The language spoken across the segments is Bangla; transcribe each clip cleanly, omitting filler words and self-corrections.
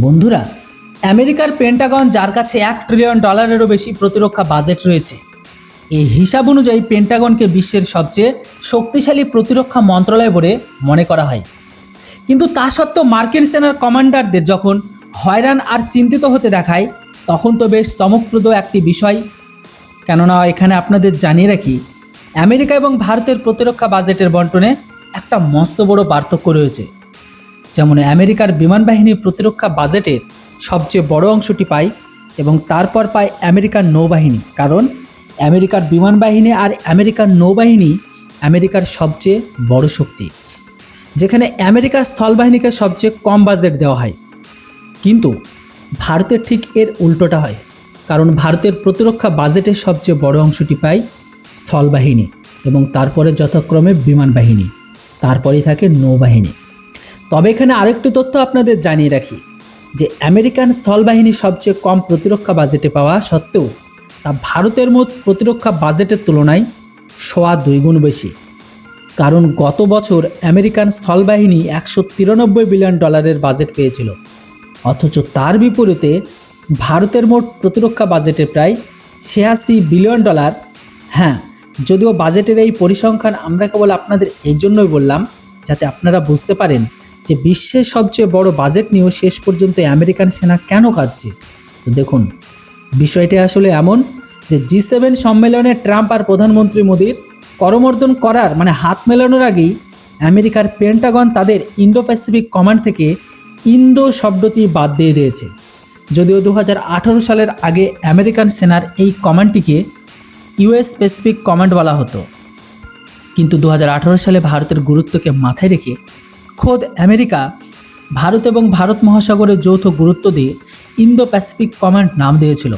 বন্ধুরা, আমেরিকার পেন্টাগন যার কাছে $1 ট্রিলিয়নেরও বেশি প্রতিরক্ষা বাজেট রয়েছে, এই হিসাব অনুযায়ী পেন্টাগনকে বিশ্বের সবচেয়ে শক্তিশালী প্রতিরক্ষা মন্ত্রণালয় বলে মনে করা হয়। কিন্তু তা সত্ত্বেও মার্কিন সেনার কমান্ডারদের যখন হয়রান আর চিন্তিত হতে দেখায়, তখন তো বেশ চমকপ্রদ একটি বিষয়। কেননা এখানে আপনাদের জানিয়ে রাখি, আমেরিকা এবং ভারতের প্রতিরক্ষা বাজেটের বন্টনে একটা মস্ত বড় পার্থক্য রয়েছে। যেমন আমেরিকার বিমান বাহিনী প্রতিরক্ষা বাজেটের সবচেয়ে বড় অংশটি পায় এবং তারপর পায় আমেরিকার নৌবাহিনী, কারণ আমেরিকার বিমান বাহিনী আর আমেরিকার নৌবাহিনী আমেরিকার সবচেয়ে বড় শক্তি, যেখানে আমেরিকার স্থলবাহিনীকে সবচেয়ে কম বাজেট দেওয়া হয়। কিন্তু ভারতের ঠিক এর উল্টোটা হয়, কারণ ভারতের প্রতিরক্ষা বাজেটের সবচেয়ে বড় অংশটি পায় স্থলবাহিনী এবং তারপরে যথাক্রমে বিমান বাহিনী, তারপরেই থাকে নৌবাহিনী। তবে এখানে আরেকটি তথ্য আপনাদের জানিয়ে রাখি যে আমেরিকান স্থলবাহিনী সবচেয়ে কম প্রতিরক্ষা বাজেটে পাওয়া সত্ত্বেও তা ভারতের মোট প্রতিরক্ষা বাজেটের তুলনায় 2.5 গুণ বেশি। কারণ গত বছর আমেরিকান স্থলবাহিনী $193 বিলিয়ন বাজেট পেয়েছিল, অথচ তার বিপরীতে ভারতের মোট প্রতিরক্ষা বাজেটে প্রায় $86 বিলিয়ন। হ্যাঁ, যদিও বাজেটের এই পরিসংখ্যান আমরা কেবল আপনাদের এই জন্যই বললাম যাতে আপনারা বুঝতে পারেন যে বিশ্বের সবচেয়ে বড় বাজেট নিয়েও শেষ পর্যন্ত আমেরিকান সেনা কেন কাঁদছে। তো দেখুন, বিষয়টি আসলে এমন যে G7 সম্মেলনে ট্রাম্প আর প্রধানমন্ত্রী মোদির করমর্দন করার হাত মেলানোর আগেই আমেরিকার পেন্টাগন তাদের ইন্দো প্যাসিফিক কমান্ড থেকে ইন্দো শব্দটি বাদ দিয়ে দিয়েছে। যদিও 2018 সালের আগে আমেরিকান সেনার এই কমান্ডটিকে US প্যাসিফিক কমান্ড বলা হতো, কিন্তু 2018 সালে ভারতের গুরুত্বকে মাথায় রেখে খোদ আমেরিকা ভারত এবং ভারত মহাসাগরের যৌথ গুরুত্ব দিয়ে ইন্দো প্যাসিফিক কমান্ড নাম দিয়েছিল।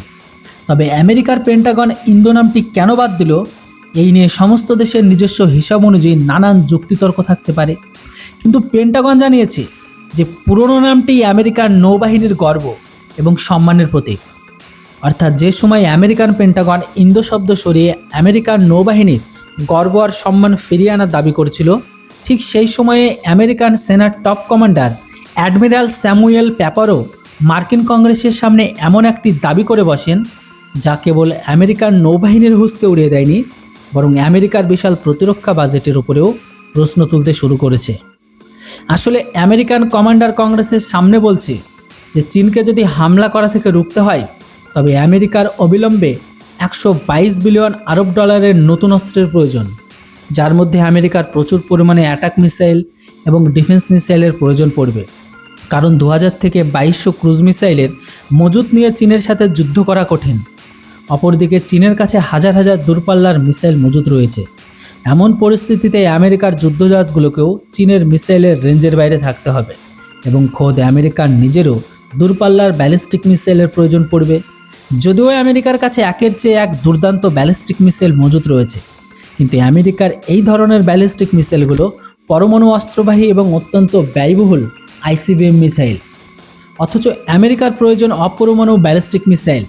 তবে আমেরিকার পেন্টাগন ইন্দো নামটি কেন বাদ দিল, এই নিয়ে সমস্ত দেশের নিজস্ব হিসাব অনুযায়ী নানান যুক্তিতর্ক থাকতে পারে। কিন্তু পেন্টাগন জানিয়েছে যে পুরনো নামটি আমেরিকার নৌবাহিনীর গর্ব এবং সম্মানের প্রতীক। অর্থাৎ যে সময় আমেরিকান পেন্টাগন ইন্দো শব্দ সরিয়ে আমেরিকার নৌবাহিনীর গর্ব আর সম্মান ফিরিয়ে আনার দাবি করেছিল, ঠিক সেই সময়ে আমেরিকান সেনার টপ কমান্ডার অ্যাডমিরাল স্যামুয়েল প্যাপারো মার্কিন কংগ্রেসের সামনে এমন একটি দাবি করে বসেন যা কেবল আমেরিকান নৌবাহিনীর হুঁশকে উড়িয়ে দেয়নি, বরং আমেরিকার বিশাল প্রতিরক্ষা বাজেটের উপরেও প্রশ্ন তুলতে শুরু করেছে। আসলে আমেরিকান কমান্ডার কংগ্রেসের সামনে বলছে যে চীনকে যদি হামলা করা থেকে রুখতে হয়, তবে আমেরিকার অবিলম্বে $122 বিলিয়ন নতুন অস্ত্রের প্রয়োজন, যার মধ্যে আমেরিকার প্রচুর পরিমাণে অ্যাটাক মিসাইল এবং ডিফেন্স মিসাইলের প্রয়োজন পড়বে। কারণ 2000 থেকে 2200 ক্রুজ মিসাইলের মজুত নিয়ে চীনের সাথে যুদ্ধ করা কঠিন। অপরদিকে চীনের কাছে হাজার হাজার দূরপাল্লার মিসাইল মজুত রয়েছে। এমন পরিস্থিতিতে আমেরিকার যুদ্ধজাহাজগুলোকেও চীনের মিসাইলের রেঞ্জের বাইরে থাকতে হবে এবং খোদ আমেরিকার নিজেরও দূরপাল্লার ব্যালিস্টিক মিসাইলের প্রয়োজন পড়বে। যদিও আমেরিকার কাছে একের চেয়ে এক দুর্দান্ত ব্যালিস্টিক মিসাইল মজুত রয়েছে, কিন্তু আমেরিকার এই ধরনের ব্যালিস্টিক মিসাইলগুলো পরমাণু অস্ত্রবাহী এবং অত্যন্ত ব্যয়বহুল ICBM মিসাইল। অথচ আমেরিকার প্রয়োজন অপরমাণু ব্যালিস্টিক মিসাইল,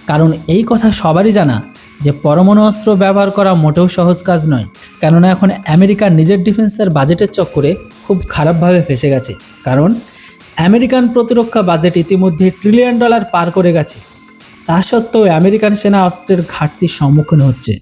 কারণ এই কথা সবারই জানা যে পরমাণু অস্ত্র ব্যবহার করা মোটেও সহজ কাজ নয়। কেননা এখন আমেরিকার নিজের ডিফেন্সের বাজেটের চক্করে খুব খারাপভাবে ফেসে গেছে, কারণ আমেরিকান প্রতিরক্ষা বাজেট ইতিমধ্যে $1 ট্রিলিয়ন পার করে গেছে। তা সত্ত্বেও আমেরিকান সেনা অস্ত্রের ঘাটতির সম্মুখীন হচ্ছে।